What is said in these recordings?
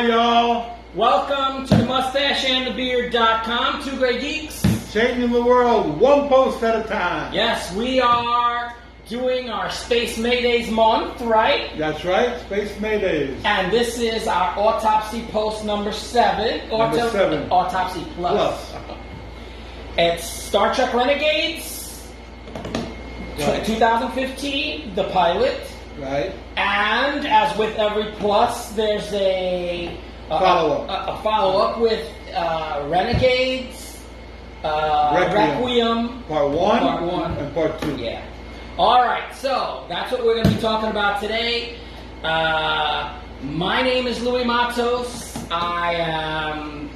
Hi, y'all. Welcome to the mustacheandthebeard.com, two great geeks. Changing the world one post at a time. Yes, we are doing our Space Maydays month, right? That's right, Space Maydays. And this is our Autopsy post number 7. Number 7. Autopsy Plus. It's Star Trek Renegades, Right. 2015, the pilot. Right. And as with every plus, there's a follow-up with Renegades, Requiem, Part 1 and Part 2. Yeah. All right, so that's what we're going to be talking about today. My name is Louis Matos. I am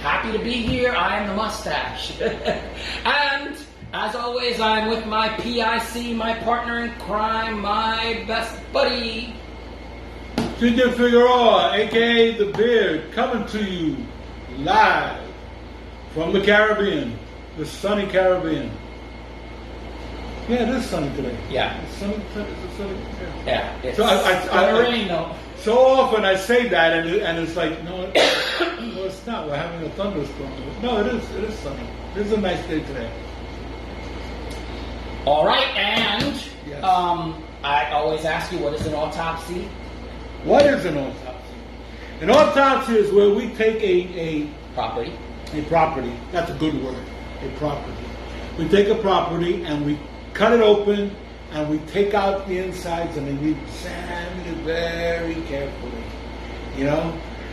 happy to be here. I am the Mustache. And as always, I'm with my PIC, my partner in crime, my best buddy, CJ Figueroa, a.k.a. The Beard, coming to you live from the Caribbean, the sunny Caribbean. Yeah, it is sunny today. Yeah. It's sunny. Yeah. It's So gonna rain though. So often I say that, and it's like, no, it's not. We're having a thunderstorm. No, it is. It is sunny. This is a nice day today. All right, and Yes. I always ask you, what is an autopsy? What is an autopsy? An autopsy is where we take a Property. property. That's a good word. A property. We take a property and we cut it open and we take out the insides and then we examine it very carefully, you know.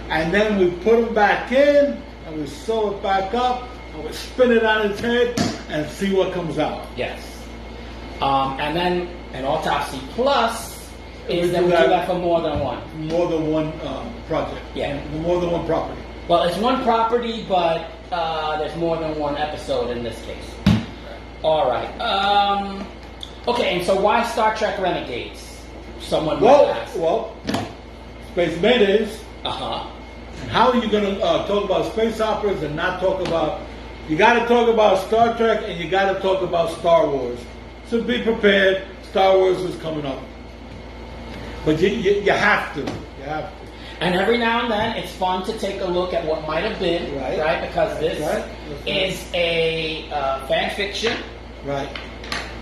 And then we put them back in and we sew it back up and we spin it on its head and see what comes out. Yes. And then an autopsy plus is We that do we do that- that for more than one. More than one project. Yeah. More than one property. Well, it's one property, but there's more than one episode in this case. All right. Okay, and so why Star Trek Renegades? Someone might ask. Well, Space Maydays. Uh-huh. And how are you going to talk about space operas and not talk about... You got to talk about Star Trek and you got to talk about Star Wars. So be prepared. Star Wars is coming up. But you have to. You have to. And every now and then, it's fun to take a look at what might have been, right? Because this is a fan fiction. Right.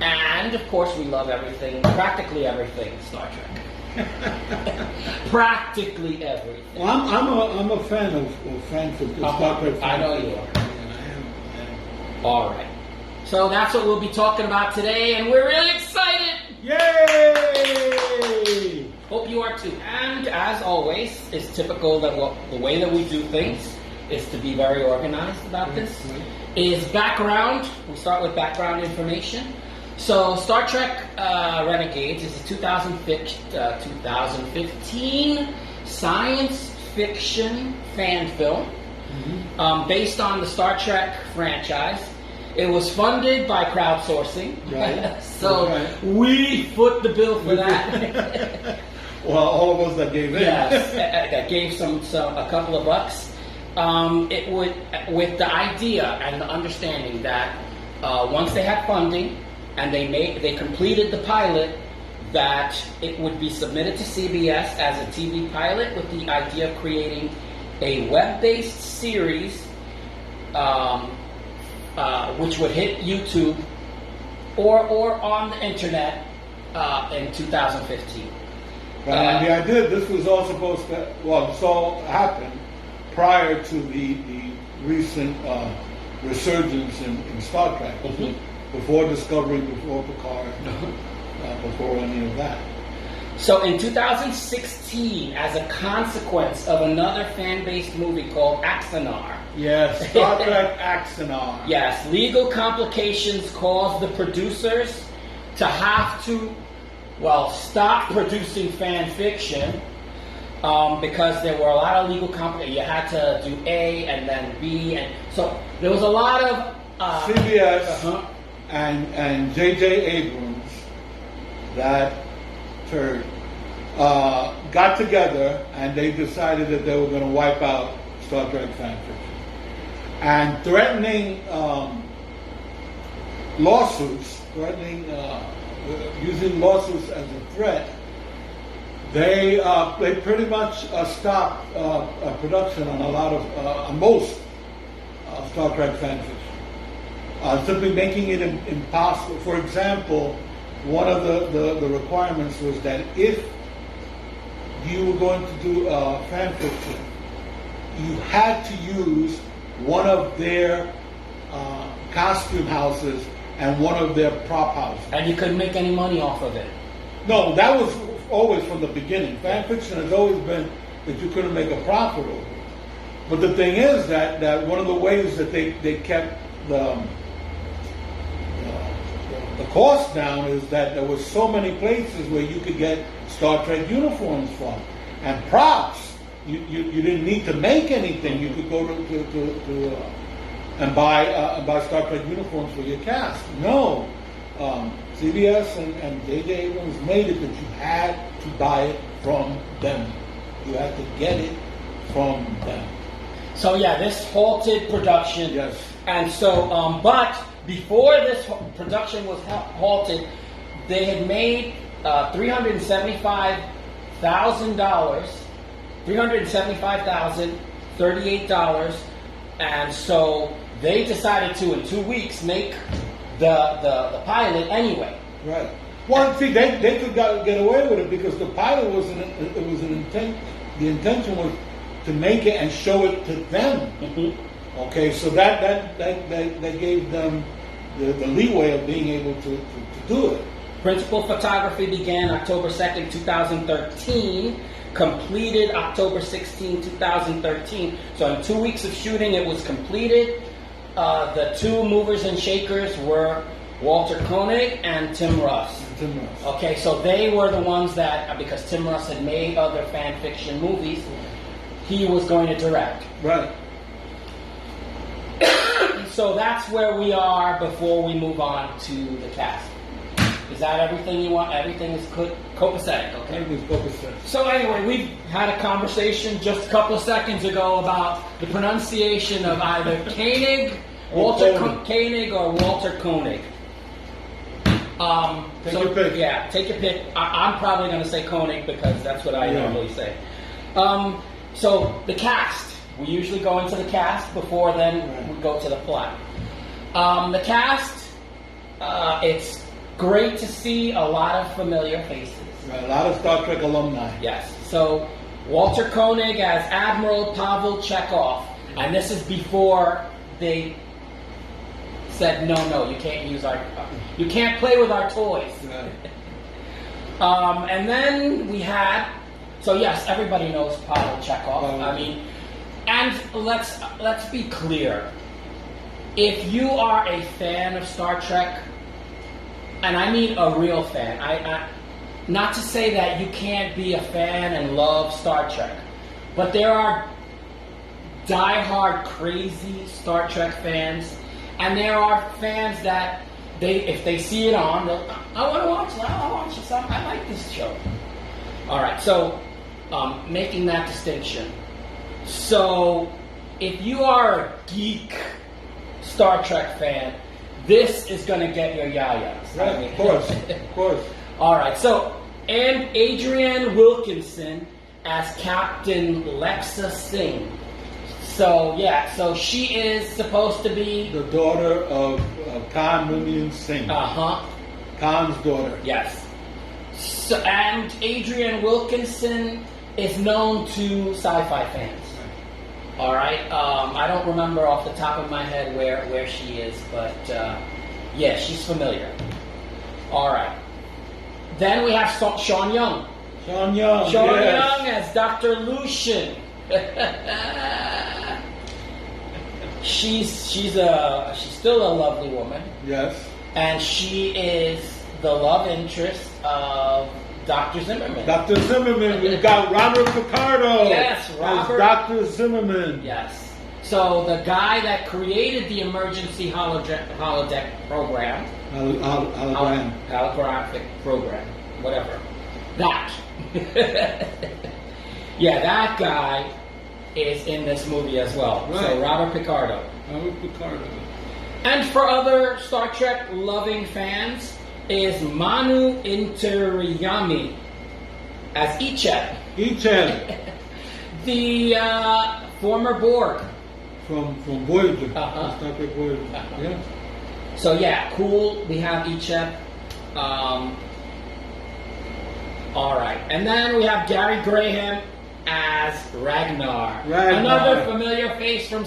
And, of course, we love everything, practically everything Star Trek. Practically everything. Well, I'm a fan of Star Trek. I know you are. I am. All right. So that's what we'll be talking about today, and we're really excited. Yay! Hope you are too. And as always, it's typical that the way that we do things is to be very organized about this. Is background. We start with background information. So Star Trek Renegades is a 2015 science fiction fan film based on the Star Trek franchise. It was funded by crowdsourcing. Right. So we foot the bill for that. Well, all of us that gave in. Yes, that gave some a couple of bucks. It would, with the idea and the understanding that once they had funding and they completed the pilot, that it would be submitted to CBS as a TV pilot with the idea of creating a web-based series, which would hit YouTube or on the internet in 2015. And the idea, this was all supposed to, this all happened prior to the recent resurgence in Star Trek. Before Discovery, before Picard, before any of that. So in 2016, as a consequence of another fan-based movie called Axanar. Yes, Star Trek Axanar. Yes, legal complications caused the producers to have to, stop producing fan fiction because there were a lot of legal complications. You had to do A and then B, and so there was a lot of CBS and J.J. Abrams, that turd, got together and they decided that they were going to wipe out Star Trek fan fiction. And threatening lawsuits, using lawsuits as a threat, They pretty much stopped production on a lot of on most Star Trek fan fiction, simply making it impossible. For example, one of the requirements was that if you were going to do fan fiction, you had to use one of their costume houses and one of their prop houses. And you couldn't make any money off of it. No, that was always from the beginning. Fan fiction has always been that you couldn't make a profit over it. But the thing is that one of the ways that they kept the cost down is that there was so many places where you could get Star Trek uniforms from. And props, you didn't need to make anything. You could go to and buy Star Trek uniforms for your cast. No. CBS and J.J. Abrams made it that you had to buy it from them. You had to get it from them. So yeah, this halted production. Yes. And so, but before this production was halted, they had made $375,000, $375,038, and so they decided to, in 2 weeks, make the pilot anyway. Right. Well, see, they could get away with it because the pilot was an intent. The intention was to make it and show it to them. Mm-hmm. Okay, so that gave them the leeway of being able to do it. Principal photography began October 2nd, 2013, completed October 16, 2013. So in 2 weeks of shooting, it was completed. The two movers and shakers were Walter Koenig and Tim Russ. Okay, so they were the ones that, because Tim Russ had made other fan fiction movies, he was going to direct. Right. So that's where we are before we move on to the cast. Is that everything you want? Everything is copacetic, okay? Everything's copacetic. So anyway, we had a conversation just a couple of seconds ago about the pronunciation of either Koenig, Walter Koenig, or Walter Koenig. Take your pick. Yeah, take your pick. I'm probably going to say Koenig because that's what I normally say. So the cast. We usually go into the cast before then we go to the plot. The cast, it's great to see a lot of familiar faces. Right, a lot of Star Trek alumni. Yes. So Walter Koenig as Admiral Pavel Chekhov, and this is before they said no, you can't use you can't play with our toys. Right. And then we had, so yes, everybody knows Pavel Chekhov. I mean, and let's be clear. If you are a fan of Star Trek, and I mean a real fan, I not to say that you can't be a fan and love Star Trek, but there are die-hard crazy Star Trek fans, and there are fans that if they see it on, I want to watch that. I want to watch this. I like this show. All right, so making that distinction. So, if you are a geek Star Trek fan, this is going to get your yayas. Right, of course. All right, so, and Adrienne Wilkinson as Captain Lexa Singh. So, yeah, so she is supposed to be the daughter of Khan Noonien Singh. Uh-huh. Khan's daughter. Yes. So, and Adrienne Wilkinson is known to sci-fi fans. All right. I don't remember off the top of my head where she is, but yeah, she's familiar. All right. Then we have Sean Young. Sean Young. Sean yes. Young as Dr. Lucien. She's still a lovely woman. Yes. And she is the love interest of Dr. Zimmerman. Dr. Zimmerman. We've got Robert Picardo. Yes, Robert. As Dr. Zimmerman. Yes. So the guy that created the emergency holodeck program. Holographic program. Whatever. That. Yeah, that guy is in this movie as well. Right. So Robert Picardo. Robert Picardo. And for other Star Trek loving fans is Manu Intiraymi. as Icheb, Icheb the former Borg. from Voyager. Uh-huh. Star Trek Voyager. Uh-huh. Yeah. So yeah, cool. We have Icheb. All right, and then we have Gary Graham as Ragnar. Another familiar face from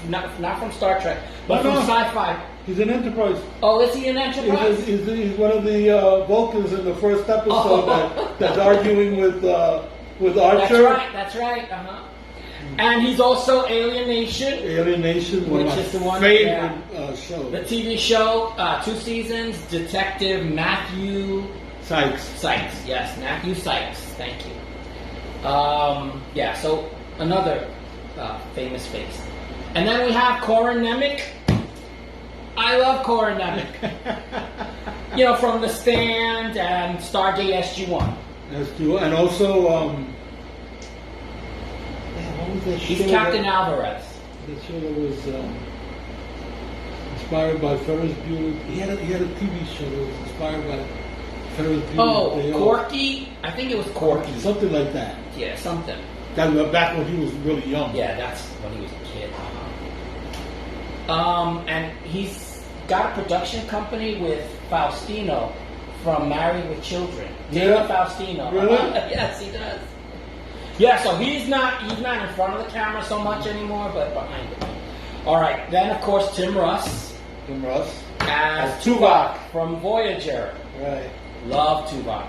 not from Star Trek, but from sci-fi. He's an Enterprise. Oh, is he an Enterprise? He's one of the Vulcans in the first episode that's arguing with Archer. That's right. Uh-huh. And he's also Alienation. Alienation, one which of is the one, my favorite shows. The TV show, 2 seasons. Detective Matthew Sykes. Yes, Matthew Sykes. Thank you. Yeah. So another famous face. And then we have Corin Nemec. I love Corin Nemec. From The Stand and Stargate SG-1. SG-1, and also what was that He's show Captain Alvarez. The show that was inspired by Ferris Bueller. He had a TV show that was inspired by Ferris Bueller. Oh, Corky? I think it was Corky. Something like that. Yeah, something. That was back when he was really young. Yeah, that's when he was a kid. And he's got a production company with Faustino from Married with Children. David Faustino. Really? Yes, he does. Yeah, so he's not in front of the camera so much anymore, but behind it. All right, then of course Tim Russ. As Tuvok from Voyager. Right. Love Tuvok.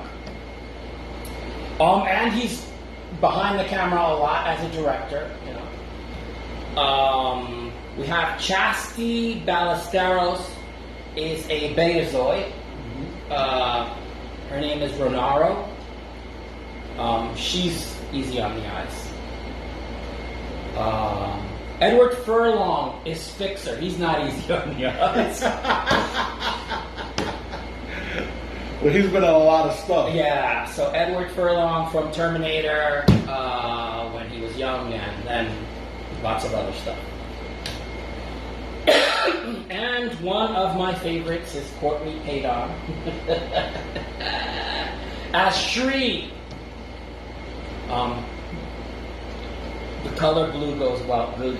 And he's behind the camera a lot as a director, we have Chastity Ballesteros is a Betazoid. Her name is Ronaro. She's easy on the eyes. Edward Furlong is Fixer. He's not easy on the eyes. Well, he's been in a lot of stuff. Yeah, so Edward Furlong from Terminator when he was young, and then lots of other stuff. And one of my favorites is Courtney Payton as Shri. The color blue goes good on her.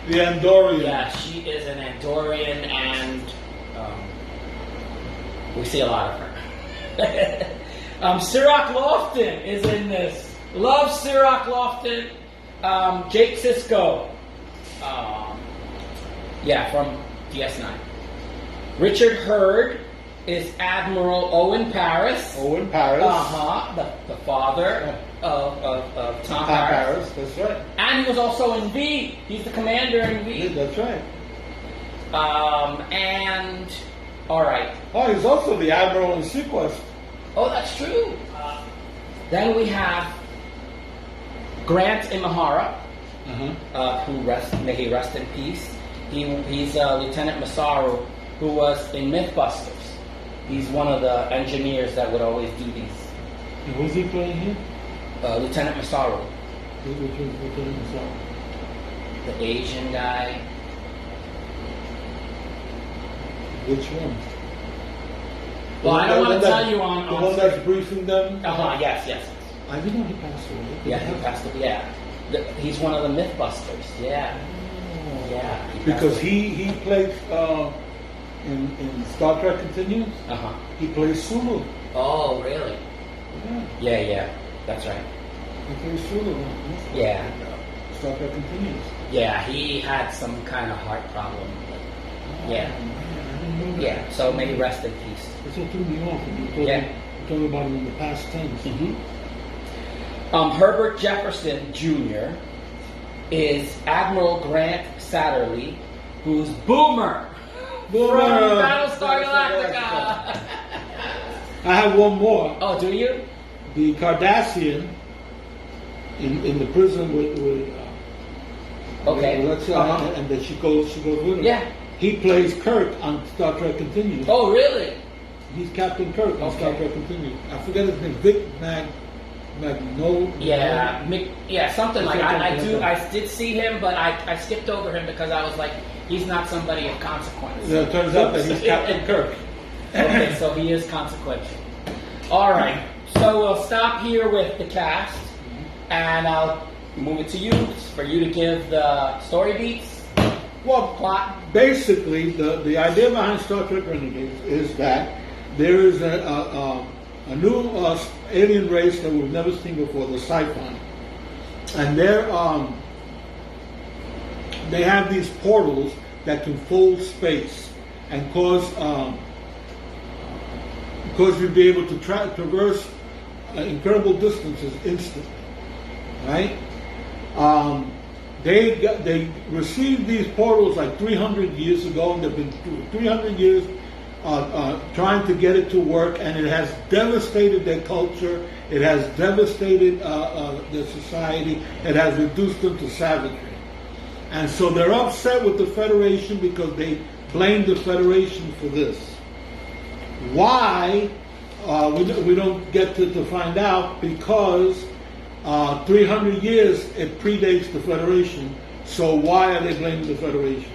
The Andorian. Yeah, she is an Andorian, and we see a lot of her. Cirroc Lofton is in this. Love Cirroc Lofton. Jake Sisko. From DS9. Richard Hurd is Admiral Owen Paris. Owen Paris. The father of Tom Paris. That's right. And he was also in V. He's the commander in V. Yeah, that's right. All right. Oh, he's also the Admiral in Sequest. Oh, that's true. Then we have Grant Imahara, may he rest in peace. He's Lieutenant Masaru, who was in Mythbusters. He's one of the engineers that would always do these. And who's he playing here? Lieutenant Masaru. Which was Lieutenant Masaru? The Asian guy. Which one? Well, I don't want to tell you on... The one that's briefing them? Yes. I didn't know he passed away. Yeah, he passed away, yeah. He's one of the Mythbusters, yeah. Yeah. Because he played in Star Trek Continues. He plays Sulu. Oh, really? Yeah. Yeah. That's right. He plays Sulu. Yeah. Star Trek Continues. Yeah, he had some kind of heart problem. Yeah. Yeah. So maybe rest in peace. That's what threw me off. You're talking about him in the past tense. Herbert Jefferson Jr. is Admiral Grant Satterley, who's Boomer from Battlestar Galactica. I have one more. Oh, do you? The Cardassian in the prison with okay. And then she goes with him. Yeah. He plays Kirk on Star Trek Continues. Oh, really? He's Captain Kirk on Star Trek Continues. I forget his name. Vic Magnolia. Yeah, something like that. I did see him, but I skipped over him because I was like, he's not somebody of consequence. Yeah, it turns out that he's Captain Kirk. Okay, so he is consequential. All right. So we'll stop here with the cast, and I'll move it to you for you to give the story beats. Well, Plot. basically, the idea behind Star Trek Renegades is that there is a new alien race that we've never seen before, the Siphon, and they have these portals that can fold space and cause you to be able to traverse incredible distances instantly, right? They received these portals like 300 years ago, and they've been through 300 years trying to get it to work, and it has devastated their culture. It has devastated their society. It has reduced them to savagery. And so they're upset with the Federation because they blame the Federation for this. Why? We don't get to find out, because 300 years it predates the Federation. So why are they blaming the Federation?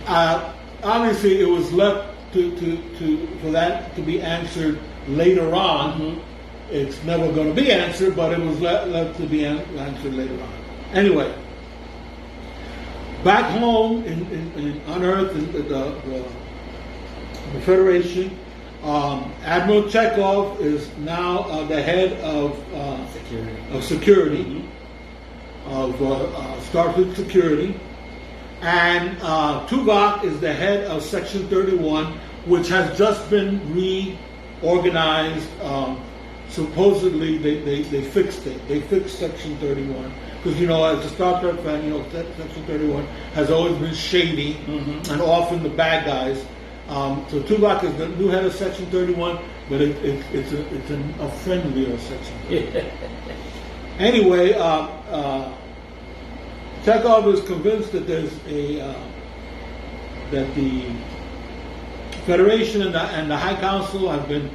Obviously, it was left for that to be answered later on. Mm-hmm. It's never going to be answered, but it was left to be answered later on. Anyway, back home on Earth, in the Federation, Admiral Chekhov is now the head of security, of Starfleet security, and Tuvok is the head of Section 31, which has just been reorganized. Supposedly they fixed it. They fixed Section 31 because, as a Star Trek fan, Section 31 has always been shady and often the bad guys. So Tuvok is the new head of Section 31, but it's a friendlier Section 31. Anyway, Chekhov is convinced that that the Federation and the High Council have been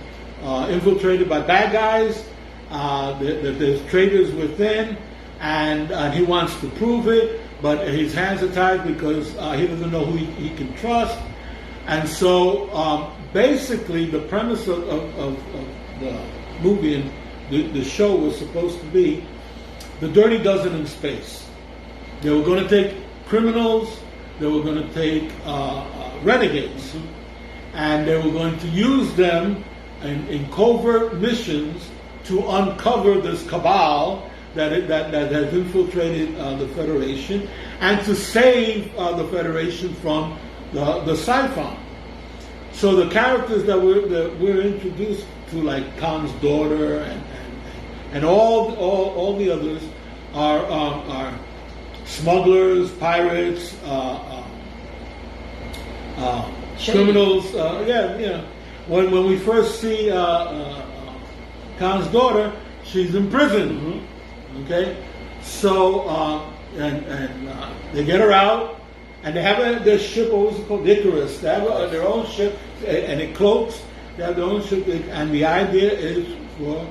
infiltrated by bad guys. That there's traitors within, and he wants to prove it, but his hands are tied because he doesn't know who he can trust. And so, basically, the premise of the movie and the show was supposed to be the Dirty Dozen in space. They were going to take criminals, they were going to take renegades, and they were going to use them in covert missions to uncover this cabal that has infiltrated the Federation, and to save the Federation from the Siphon. So the characters that we're introduced to, like Khan's daughter and all the others, are smugglers, pirates, criminals. When we first see Khan's daughter, she's in prison. Okay, so they get her out. And they have their ship, what was it called? Icarus. They have their own ship, and it cloaks. They have their own ship, and the idea is for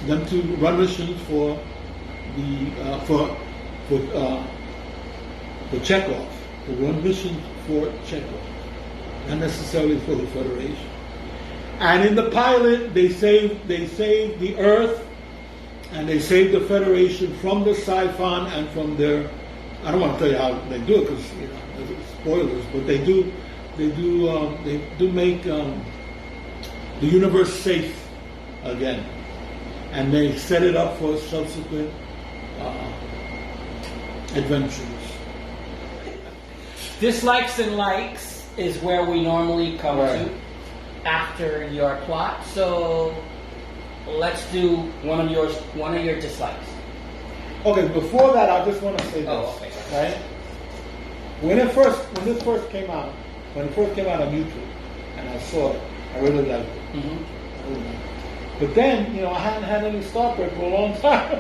them to run missions for Chekhov, to run missions for Chekhov, not necessarily for the Federation. And in the pilot, they save the Earth, and they save the Federation from the Siphon and from their. I don't want to tell you how they do it because there's spoilers, but they do make the universe safe again, and they set it up for subsequent adventures. Dislikes and likes is where we normally come to after your plot. So let's do one of your dislikes. Okay, before that, I just want to say this. Oh, okay. Right? When this first came out on YouTube, and I saw it, I really liked it. I really liked it. But then, I hadn't had any Star Trek for a long time.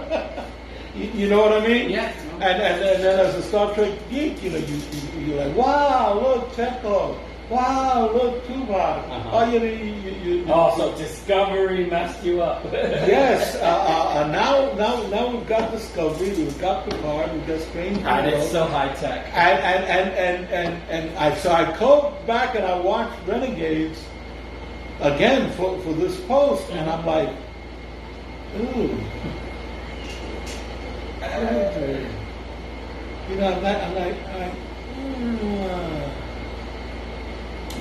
you know what I mean? Yeah. And then as a Star Trek geek, you're like, wow, look, Chekhov. Wow, look, Tuvok. So Discovery messed you up. Yes. Now we've got Discovery, we've got Picard, we've got Strange New And it's Worlds. so high tech. And I go back and I watched Renegades again for this post, and I'm like, ooh. Okay. You know,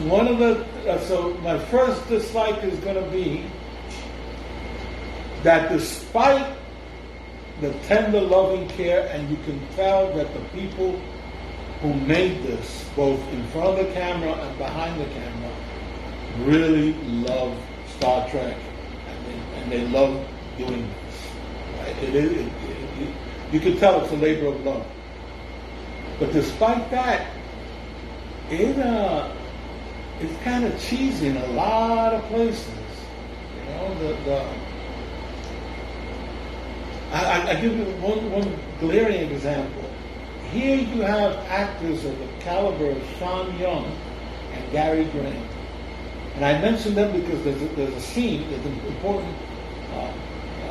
one of the, so my first dislike is going to be that despite the tender loving care, and you can tell that the people who made this, both in front of the camera and behind the camera, really love Star Trek, and they love doing this. Right? You can tell it's a labor of love. But despite that, it's kind of cheesy in a lot of places. You know, I give you one glaring example. Here you have actors of the caliber of Sean Young and Gary Graham. And I mention them because there's a scene, there's an important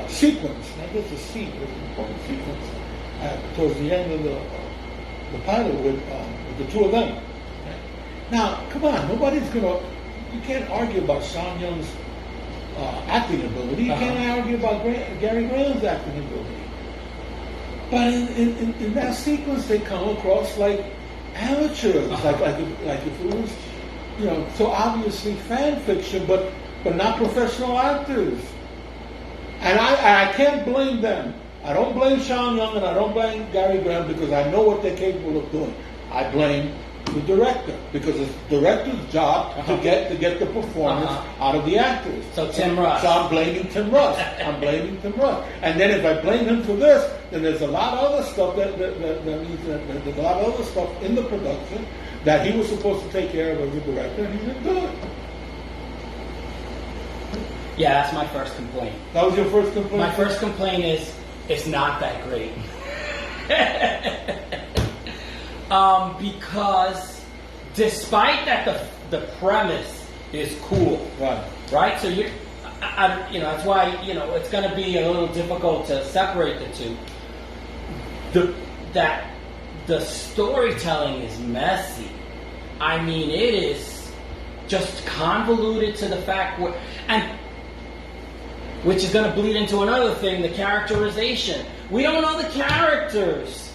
sequence, not just a scene, there's an important sequence towards the end of the pilot with the two of them. Okay? Now, come on, you can't argue about Sean Young's acting ability. You can't argue about Gary Graham's acting ability. But in that sequence, they come across like amateurs, like if it was, you know, so obviously fan fiction, but not professional actors. And I can't blame them. I don't blame Sean Young and I don't blame Gary Graham because I know what they're capable of doing. I blame the director because it's the director's job to get the performance out of the actors. So Tim Russ. So I'm blaming Tim Russ. And then if I blame him for this, then there's a lot of other stuff that means that there's a lot of other stuff in the production that he was supposed to take care of as a director, and he didn't do it. Yeah, that's my first complaint. That was your first complaint? My first complaint is it's not that great. Because despite that the premise is cool, right? So that's why it's going to be a little difficult to separate the two. The storytelling is messy. I mean, it is just convoluted to the fact which is going to bleed into another thing: the characterization. We don't know the characters.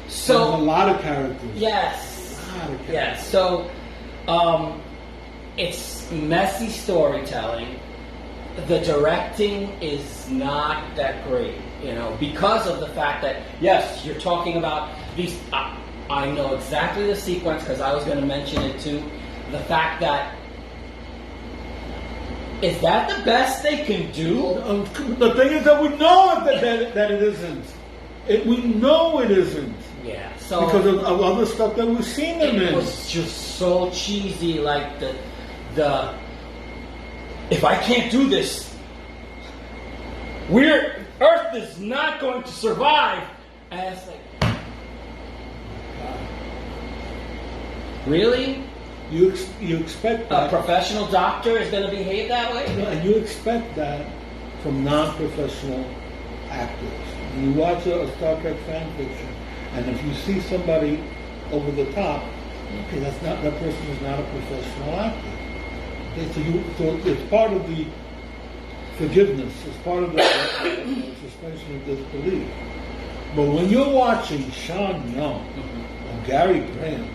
So there's a lot of characters. Yes. Yes. So it's messy storytelling. The directing is not that great, because of the fact that, yes, you're talking about these. I know exactly the sequence because I was going to mention it too. The fact that is that the best they can do? The thing is that we know that it isn't. We know it isn't. Yeah. So because of other stuff that we've seen them in. It was just so cheesy, like the if I can't do this, Earth is not going to survive. And it's like, really? You expect that a professional doctor is going to behave that way? And you expect that from non-professional actors. When you watch a Star Trek fan fiction, and if you see somebody over the top, okay, that person is not a professional actor. Okay, so it's part of the forgiveness. It's part of the suspension of disbelief. But when you're watching Sean Young or Gary Graham,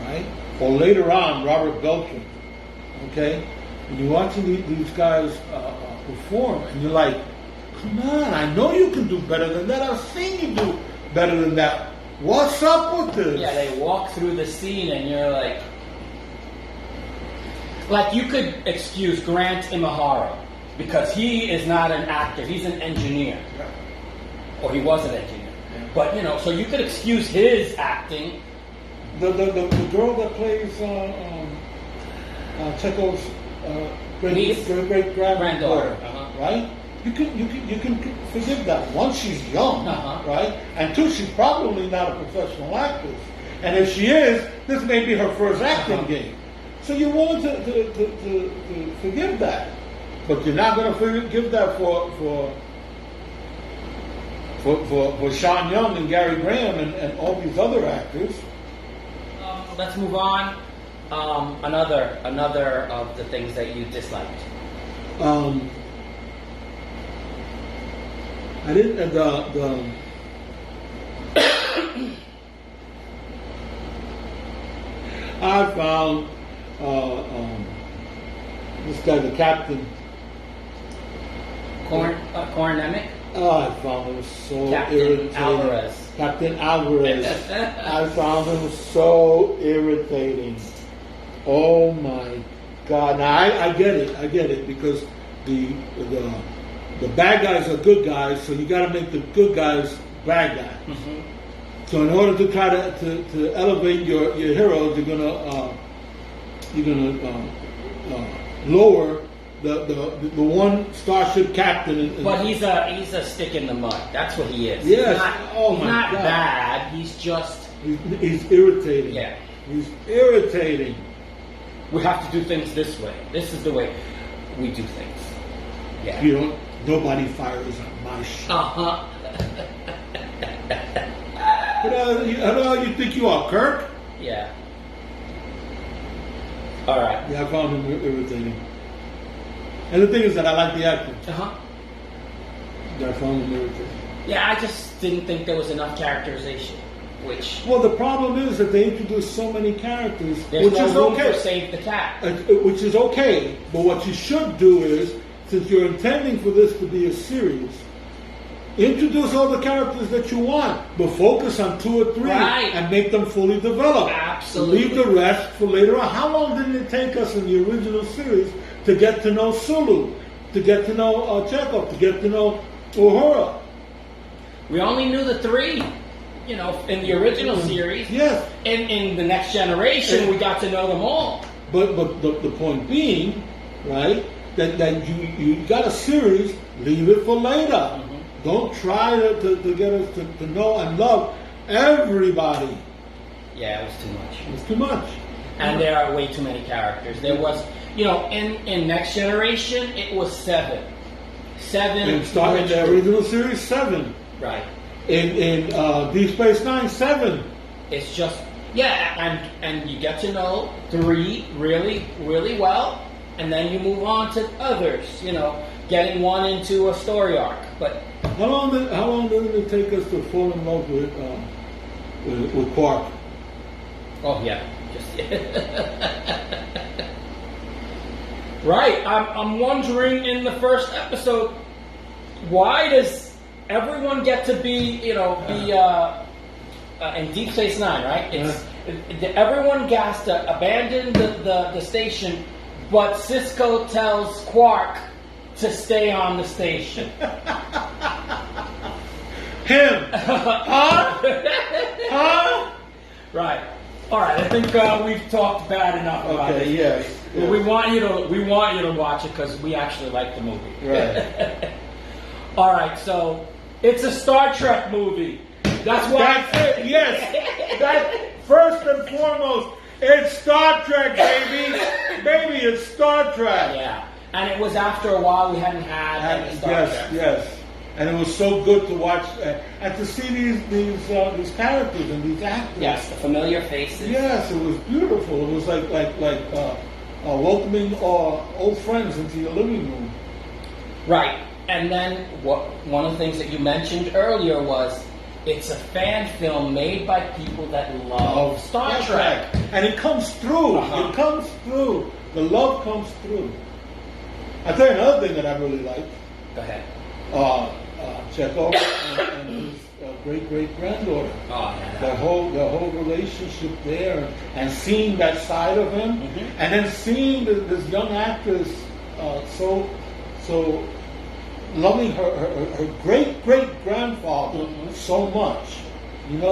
right? Or later on, Robert Beltran, okay? And you're watching these guys perform, and you're like, come on, I know you can do better than that. I've seen you do better than that. What's up with this? Yeah, they walk through the scene, and you're like you could excuse Grant Imahara, because he is not an actor, he's an engineer. Yeah. Or he was an engineer. Yeah. But, so you could excuse his acting. The girl that plays Chekhov's great granddaughter, right? You can forgive that. One, she's young, right? And two, she's probably not a professional actress. And if she is, this may be her first acting game. So you're willing to forgive that, but you're not going to forgive that for Sean Young and Gary Graham and all these other actors. Let's move on. Another of the things that you disliked. I didn't. I found this guy, the captain. Cornemic? Oh, I found him so Captain irritating. Alvarez. Captain Alvarez. I found him so irritating. Oh my God! Now I get it, because the bad guys are good guys, so you got to make the good guys bad guys. Mm-hmm. So in order to try to elevate your heroes, you're gonna lower the one starship captain. But he's a stick in the mud. That's what he is. Yes. He's not bad. He's just he's irritating. Yeah. He's irritating. We have to do things this way. This is the way we do things. Yeah. You know, nobody fires on my ship. Uh-huh. Who you think you are, Kirk? Yeah. All right. Yeah, I found him irritating. And the thing is that I like the acting. Uh-huh. Yeah, I found him irritating. Yeah, I just didn't think there was enough characterization. Well, the problem is that they introduced so many characters, There's which no is room okay. for Save the Cat. Which is okay, but what you should do is, since you're intending for this to be a series, introduce all the characters that you want, but focus on 2 or 3 Right. and make them fully developed. Absolutely. Leave the rest for later on. How long didn't it take us in the original series to get to know Sulu, to get to know Chekhov, to get to know Uhura? We only knew the 3, in the original series. Yes. In the Next Generation, we got to know them all. But the point being, right, that you got a series, leave it for later. Mm-hmm. Don't try to get us to know and love everybody. Yeah, it was too much. It's too much. And there are way too many characters. There was, in Next Generation, it was 7. 7. And starting the original series, 7. Right. In Deep Space Nine, 7. It's just, and you get to know 3 really, really well, and then you move on to others, getting one into a story arc. But how long did it take us to fall in love with Quark? oh yeah, just right. I'm wondering in the first episode, why does everyone get to be in Deep Space Nine, right? Everyone has to abandon the station, but Cisco tells Quark to stay on the station. Him? Huh? Huh? Right. All right. I think we've talked bad enough about it. Okay. Yes. Well, we want you to watch it because we actually like the movie. Right. All right. So it's a Star Trek movie. That's why. That's it. Yes. That first and foremost, it's Star Trek, baby. Baby, it's Star Trek. Yeah. And it was after a while we hadn't had any Star Trek. Yes. And it was so good to watch and to see these characters and these actors. Yes, the familiar faces. Yes, it was beautiful. It was like welcoming old friends into your living room. Right. And then one of the things that you mentioned earlier was it's a fan film made by people that love Star Trek. And it comes through. Uh-huh. It comes through. The love comes through. I'll tell you another thing that I really like. Go ahead. Chekhov and his great-great-granddaughter. Oh, yeah. The whole relationship there, and seeing that side of him, Mm-hmm. and then seeing this young actress so loving her great-great-grandfather Mm-hmm. so much, and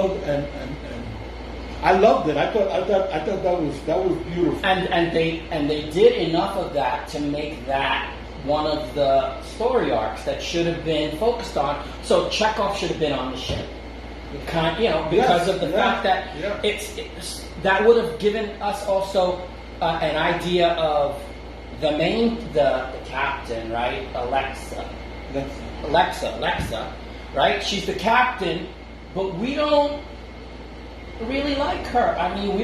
I loved it. I thought that was beautiful. And they did enough of that to make that one of the story arcs that should have been focused on. So Chekhov should have been on the ship, because of the fact that it's that would have given us also an idea of the captain, right? Alexa, right? She's the captain, but we don't really like her. I mean,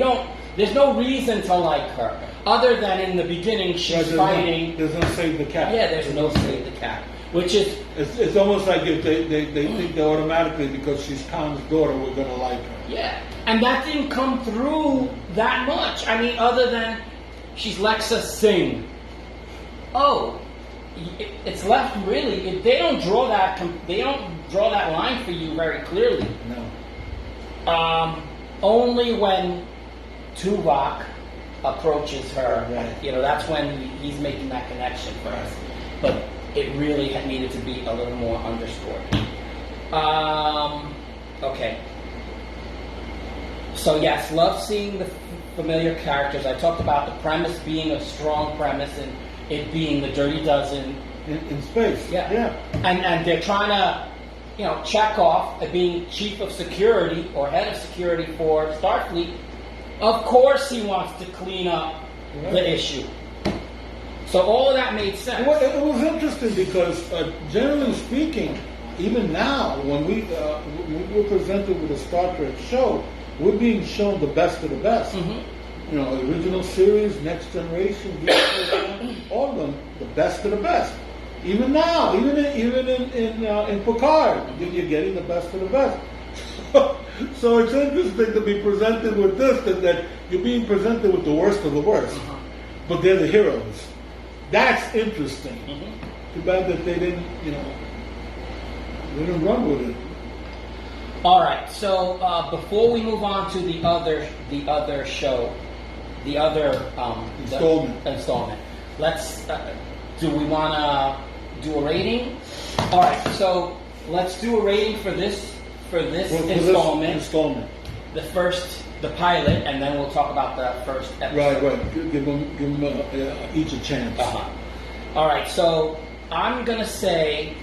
there's no reason to like her, other than in the beginning she's fighting. There's no Save the Cat. Yeah, there's no Save the Cat. which is It's almost like if they think that automatically because she's Khan's daughter, we're going to like her. yeah, and that didn't come through that much. I mean, other than she's Lexa Singh. Oh, it's left really. They don't draw that. They don't draw that line for you very clearly. No. Only when Tuvok approaches her, Right. you know, that's when he's making that connection for us. But it really had needed to be a little more underscored. Okay. So yes, love seeing the familiar characters. I talked about the premise being a strong premise and it being the Dirty Dozen. In space. Yeah. And they're trying to, you know, check off being chief of security or head of security for Starfleet. Of course he wants to clean up the issue. So all of that made sense. Well, it was interesting because, generally speaking, even now, when we're presented with a Star Trek show, we're being shown the best of the best. Mm-hmm. You know, original series, Next Generation, Deep Space Nine, all of them, the best of the best. Even now, even in Picard, you're getting the best of the best. So it's interesting to be presented with this, that you're being presented with the worst of the worst, but they're the heroes. That's interesting. Too bad that they didn't, you know, they didn't run with it. All right. So before we move on to the other show, the other installment, let's. Do we want to do a rating? All right. So let's do a rating for this installment. The pilot, and then we'll talk about the first episode. Right. Give them each a chance. All right. So I'm gonna say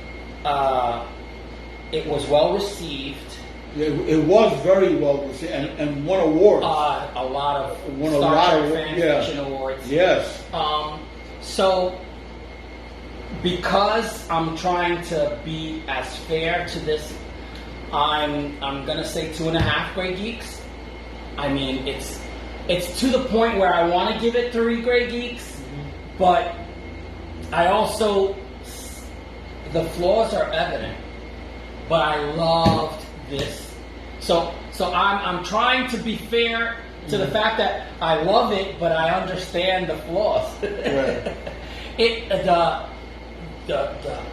it was well received. It was very well received and won awards. A lot of Star Trek fan fiction awards. Yes. So because I'm trying to be as fair to this, I'm gonna say 2.5 Grey Geeks. I mean, it's to the point where I want to give it 3 Grey Geeks, but I also, the flaws are evident, but I loved this. So I'm trying to be fair to the fact that I love it, but I understand the flaws. Right.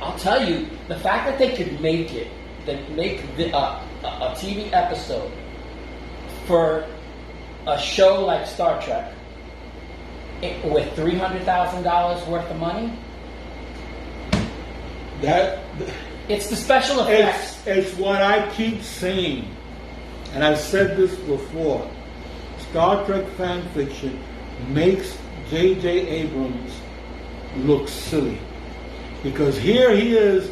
I'll tell you, the fact that they could make a TV episode for a show like Star Trek with $300,000 worth of money. It's the special effects. It's what I keep saying, and I've said this before. Star Trek fan fiction makes J.J. Abrams look silly. Because here he is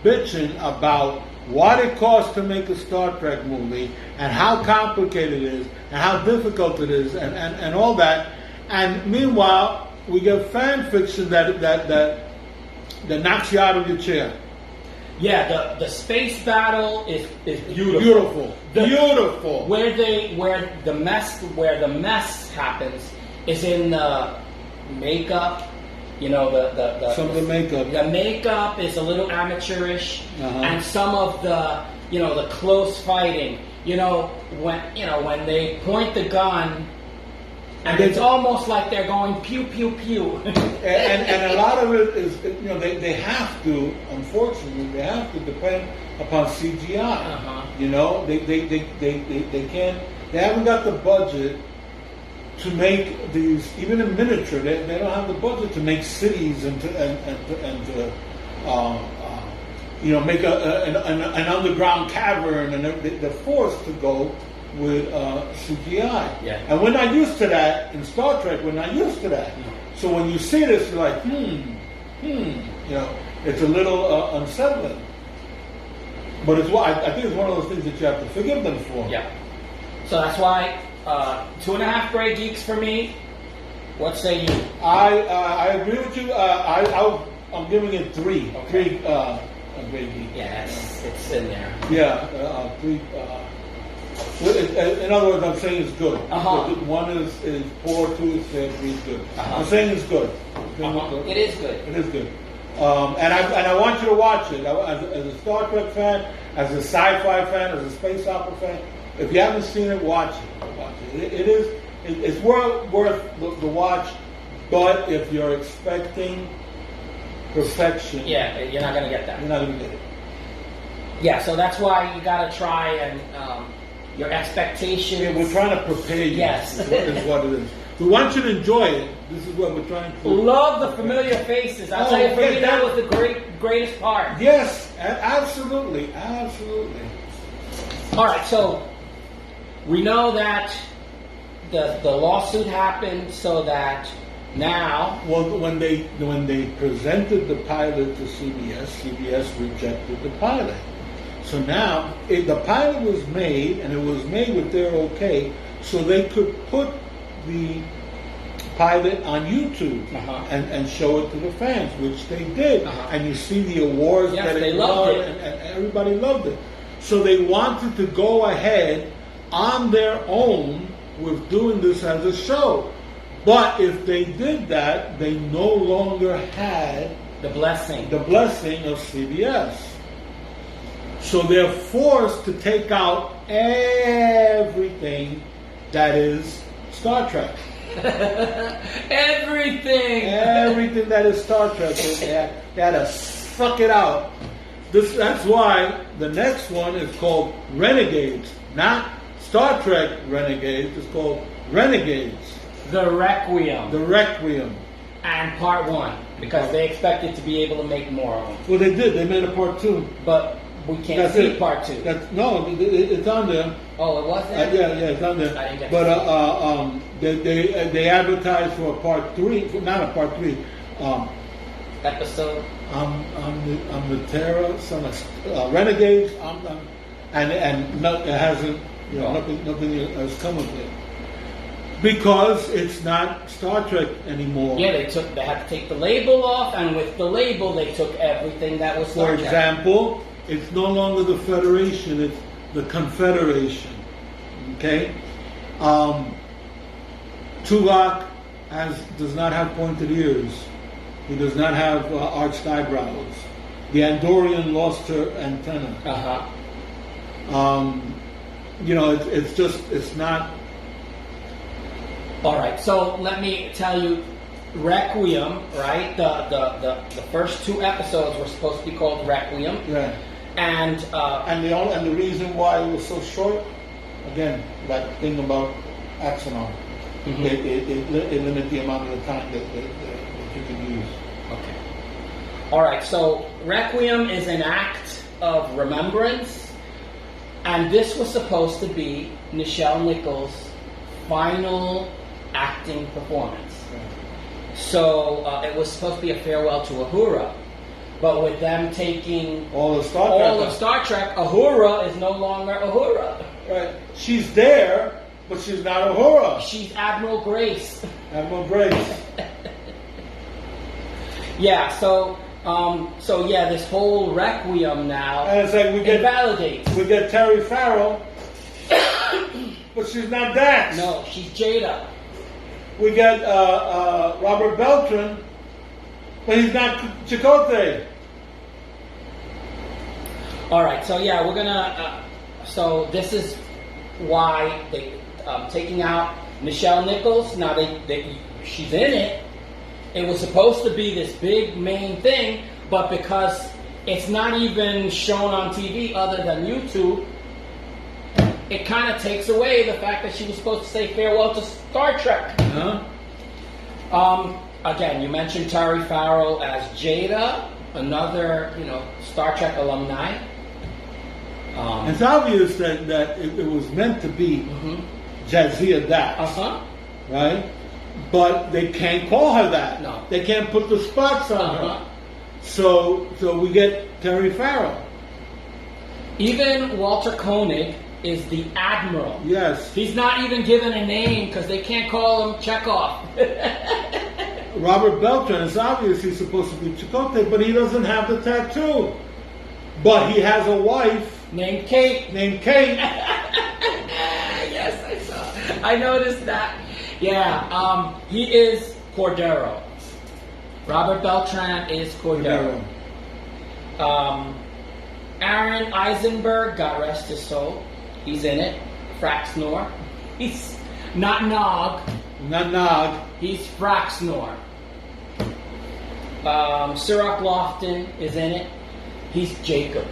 bitching about what it costs to make a Star Trek movie and how complicated it is and how difficult it is and all that. And meanwhile, we get fan fiction that knocks you out of your chair. Yeah, the space battle is beautiful. Beautiful. Where the mess happens is in the makeup. You know, some of the makeup. The makeup is a little amateurish, Uh-huh. and some of the close fighting. When they point the gun, and it's almost like they're going pew pew pew. and a lot of it is, they have to, unfortunately, they have to depend upon CGI. Uh-huh. They can't. They haven't got the budget to make these, even in miniature. They don't have the budget to make cities and make an underground cavern, and they're forced to go with CGI. Yeah. And we're not used to that in Star Trek. We're not used to that. No. So when you see this, you're like, it's a little unsettling. But it's why I think it's one of those things that you have to forgive them for. Yeah. So that's why 2.5 Grey Geeks for me. What say you? I agree with you. I'm giving it 3. Okay. 3 Grey Geeks. Yeah, it's in there. Yeah, 3. In other words, I'm saying it's good. Uh-huh. 1 is poor, 2 is fair, 3 is good. Uh-huh. I'm saying it's good. Uh-huh. It is good. It is good. And I want you to watch it. As a Star Trek fan, as a sci-fi fan, as a space opera fan, if you haven't seen it, watch it. Watch it. It's worth the watch. But if you're expecting perfection, yeah, you're not gonna get that. You're not gonna get it. Yeah, so that's why you gotta try and your expectations. Yeah, we're trying to prepare you. Yes, is what it is. We want you to enjoy it. This is what we're trying to do. Love the familiar faces. I'll tell you, for me, that was the greatest part. Yes, absolutely, absolutely. All right, so we know that the lawsuit happened, so that now. Well, when they presented the pilot to CBS rejected the pilot. So now the pilot was made, and it was made with their okay, so they could put the pilot on YouTube and show it to the fans, which they did. And you see the awards that they it loved won, it. and everybody loved it. So they wanted to go ahead on their own with doing this as a show. But if they did that, they no longer had the blessing of CBS. So they're forced to take out everything that is Star Trek. Everything that is Star Trek. They had to suck it out. That's why the next one is called Renegades. Not Star Trek Renegades. It's called Renegades. The Requiem. The Requiem. And part 1. Because they expected to be able to make more of them. Well, they did. They made a part 2. But we can't see part 2. No, it's on there. Oh, it was there? Yeah, it's on there. I didn't get But they advertised for a part 3. Not a part 3. Episode. I'm the Terra, son of Renegades. And no, it hasn't. Nothing has come of it. Because it's not Star Trek anymore. Yeah, they had to take the label off, and with the label, they took everything that was Star Trek. For example, it's no longer the Federation; it's the Confederation. Okay, Tuvok does not have pointed ears. He does not have arched eyebrows. The Andorian lost her antenna. It's not. All right, so let me tell you, Requiem, right? The first 2 episodes were supposed to be called Requiem. Yeah. And the reason why it was so short, again, that thing about Axonon, it limited the amount of time that you can use. Okay. All right, so Requiem is an act of remembrance, and this was supposed to be Nichelle Nichols' final acting performance. So it was supposed to be a farewell to Uhura, but with them taking all of Star Trek, Uhura is no longer Uhura. Right. She's there, but she's not Uhura. She's Admiral Grace. Admiral Grace. Yeah. So this whole Requiem now. And it's like we get Terry Farrell, but she's not Dax. No, she's Jada. We get Robert Beltran, but he's not Chakotay. All right, so yeah, we're gonna. So this is why they taking out Nichelle Nichols. Now she's in it. It was supposed to be this big main thing, but because it's not even shown on TV other than YouTube, it kind of takes away the fact that she was supposed to say farewell to Star Trek. Again, you mentioned Terry Farrell as Jada, another Star Trek alumni. It's obvious that it was meant to be Jadzia Dax, right? But they can't call her that. No, they can't put the spots on her. So we get Terry Farrell. Even Walter Koenig is the Admiral. Yes. He's not even given a name because they can't call him Chekhov. Robert Beltran, it's obvious he's supposed to be Chakotay, but he doesn't have the tattoo. But he has a wife. Named Kate. Yes, I saw. I noticed that. Yeah, he is Cordero. Robert Beltran is Cordero. Aaron Eisenberg, God rest his soul, he's in it. Fraxnor. He's not Nog. Not Nog. He's Fraxnor. Sirach Lofton is in it. He's Jacob.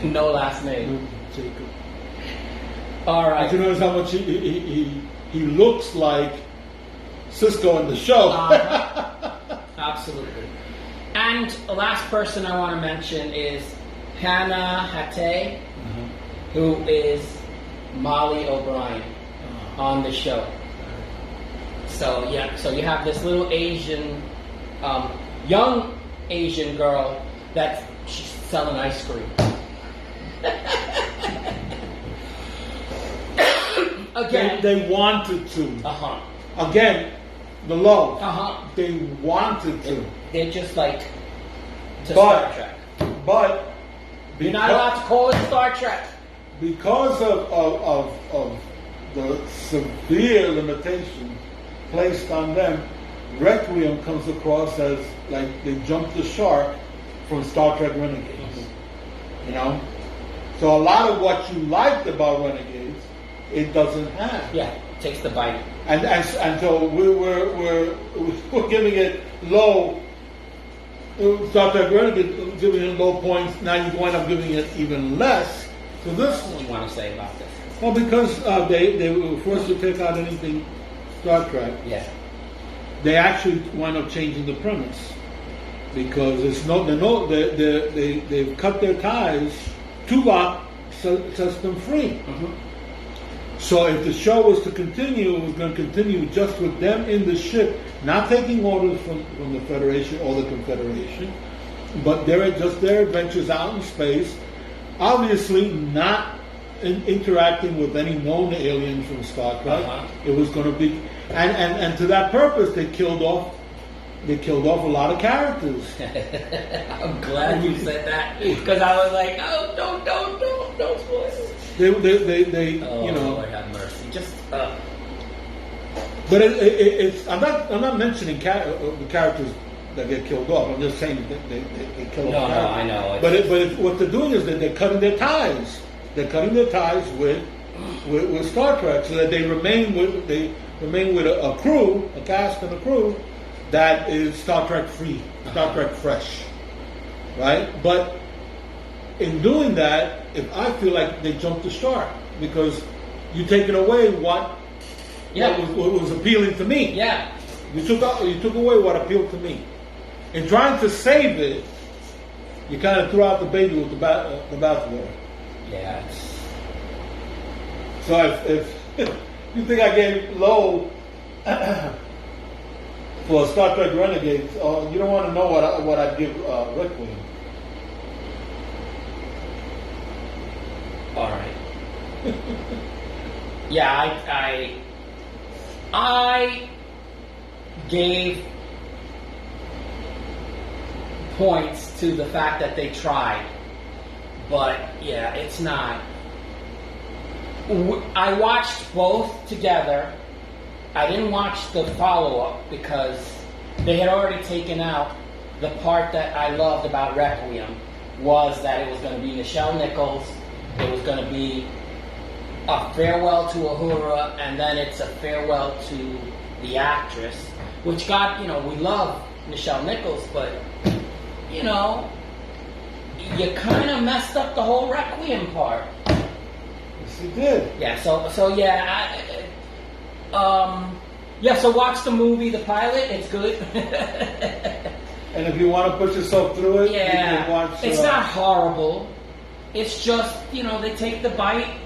No last name. Jacob. All right. But you notice how much he looks like Cisco in the show. Absolutely. And the last person I want to mention is Hannah Hattie, who is Molly O'Brien on the show. So yeah, so you have this little Asian, young Asian girl that's selling ice cream. Again, they wanted to. Again, the love. They wanted to. They're just like Star Trek. But you're not allowed to call it Star Trek because of the severe limitation placed on them. Requiem comes across as like they jumped the shark from Star Trek Renegades. You know, so a lot of what you liked about Renegades, it doesn't have. Yeah, it takes the bite. And so we're giving it low. Star Trek Renegades giving it low points. Now you wind up giving it even less. So this. What do you want to say about this? Well, because they were forced to take out anything Star Trek. Yeah. They actually wind up changing the premise because they've cut their ties. Tuvok sets them free. So if the show was to continue, it was going to continue just with them in the ship, not taking orders from the Federation or the Confederation, but they're just their adventures out in space, obviously not interacting with any known aliens from Star Trek. It was going to be, and to that purpose, they killed off a lot of characters. I'm glad you said that because I was like, oh, don't spoil it. They oh, you know. Lord have mercy. Just. But it's. I'm not mentioning the characters that get killed off. I'm just saying that they kill off. No, I know. But what they're doing is that they're cutting their ties. They're cutting their ties with Star Trek, so that they remain with a crew, a cast and a crew that is Star Trek free, Star Trek fresh, right? But in doing that, if I feel like they jumped the shark because you taken away what was appealing to me. Yeah. You took away what appealed to me. In trying to save it, you kind of threw out the baby with the bathwater. Yeah. So if you think I gave low for Star Trek Renegades, you don't want to know what I'd give Requiem. All right. Yeah, I gave points to the fact that they tried, but yeah, it's not. I watched both together. I didn't watch the follow-up because they had already taken out the part that I loved about Requiem was that it was going to be Nichelle Nichols. It was going to be a farewell to Uhura, and then it's a farewell to the actress, which got, we love Nichelle Nichols, but, you kind of messed up the whole Requiem part. Yes, you did. Yeah, so so watch the movie, the pilot, it's good. And if you want to put yourself through it, you can watch... It's not horrible. It's just, they take the bite,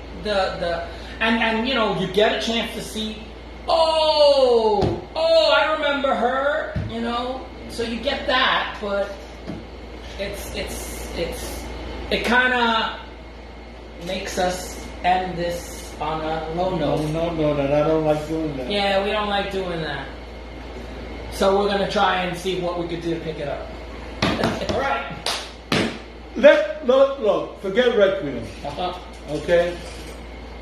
and you get a chance to see, I remember her, so you get that, but it kind of makes us end this on a low note. No, I don't like doing that. Yeah, we don't like doing that. So we're going to try and see what we could do to pick it up. All right. Look, forget Requiem. Okay?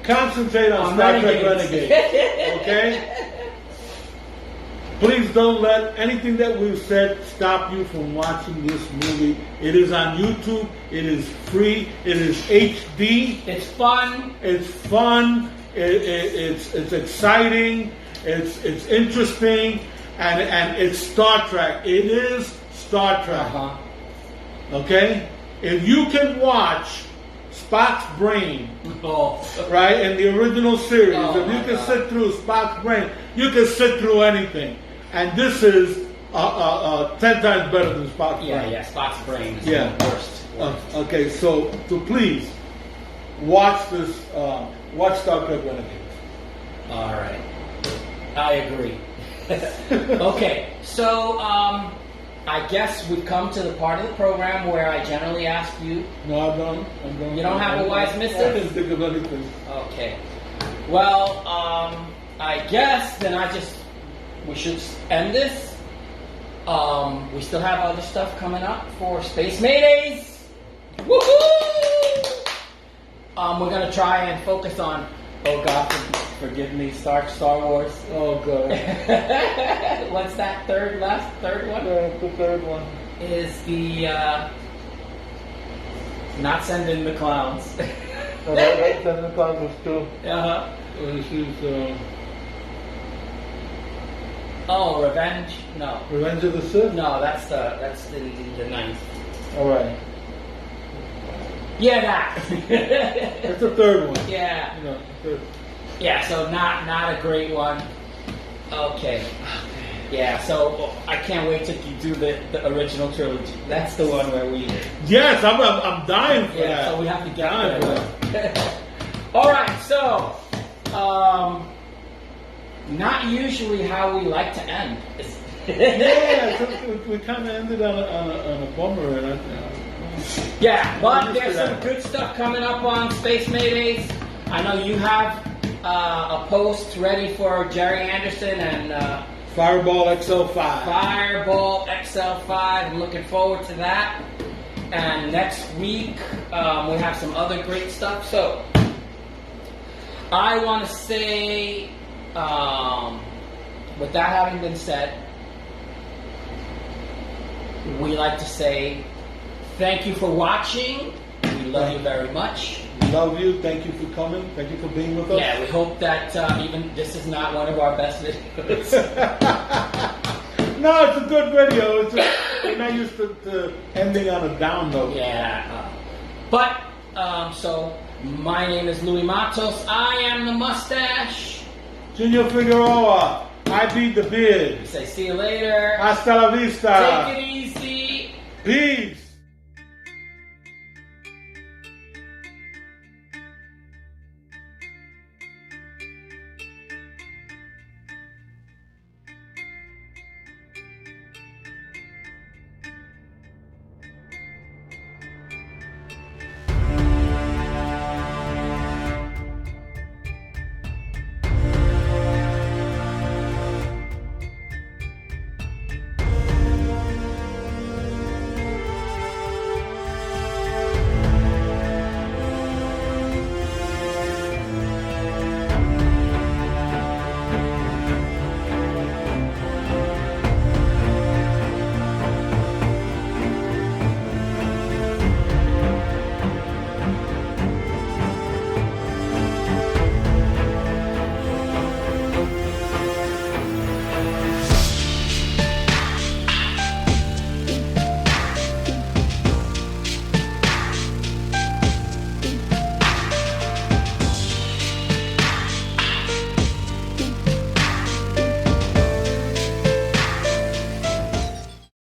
Concentrate on Star Trek Renegades. Okay? Please don't let anything that we've said stop you from watching this movie. It is on YouTube. It is free. It is HD. It's fun. It's fun. It's exciting. It's interesting, and it's Star Trek. It is Star Trek. Uh-huh. Okay? If you can watch Spock's brain, right, in the original series, if you can sit through Spock's brain, you can sit through anything. And this is 10 times better than Spock's brain. Yeah, Spock's brain is the worst. Okay, so please watch this. Watch Star Trek Renegades. All right, I agree. Okay, so I guess we've come to the part of the program where I generally ask you. No, I don't. You don't have a wise missive? I didn't think of anything. Okay. Well, I guess then we should end this. We still have other stuff coming up for Space Maydays. Woohoo! We're gonna try and focus on. Oh God, forgive me, Star Wars. Oh God. What's that third one? The third one is the not sending the clowns. That's the clowns was two. This is Revenge? No. Revenge of the Sith. No, that's in the ninth. All right. Yeah, that. That's the third one. Yeah. No, third. Yeah, so not a great one. Okay. Yeah, so I can't wait till you do the original trilogy. That's the one where we. Yes, I'm dying for that. Yeah, so we have to get there. All right, so not usually how we like to end. Yeah, we kind of ended on a bummer, and yeah, but there's some good stuff coming up on Space Maydays. I know you have a post ready for Jerry Anderson and Fireball XL5. Fireball XL5. I'm looking forward to that. And next week we have some other great stuff. So I want to say, with that having been said, we like to say thank you for watching. We love you very much. Love you. Thank you for coming. Thank you for being with us. Yeah, we hope that even this is not one of our best videos. No, it's a good video. We're not used to ending on a down note. Yeah. But, so, my name is Louis Matos. I am the Mustache. Junior Figueroa. I beat the beard. We say see you later. Hasta la vista. Take it easy. Peace.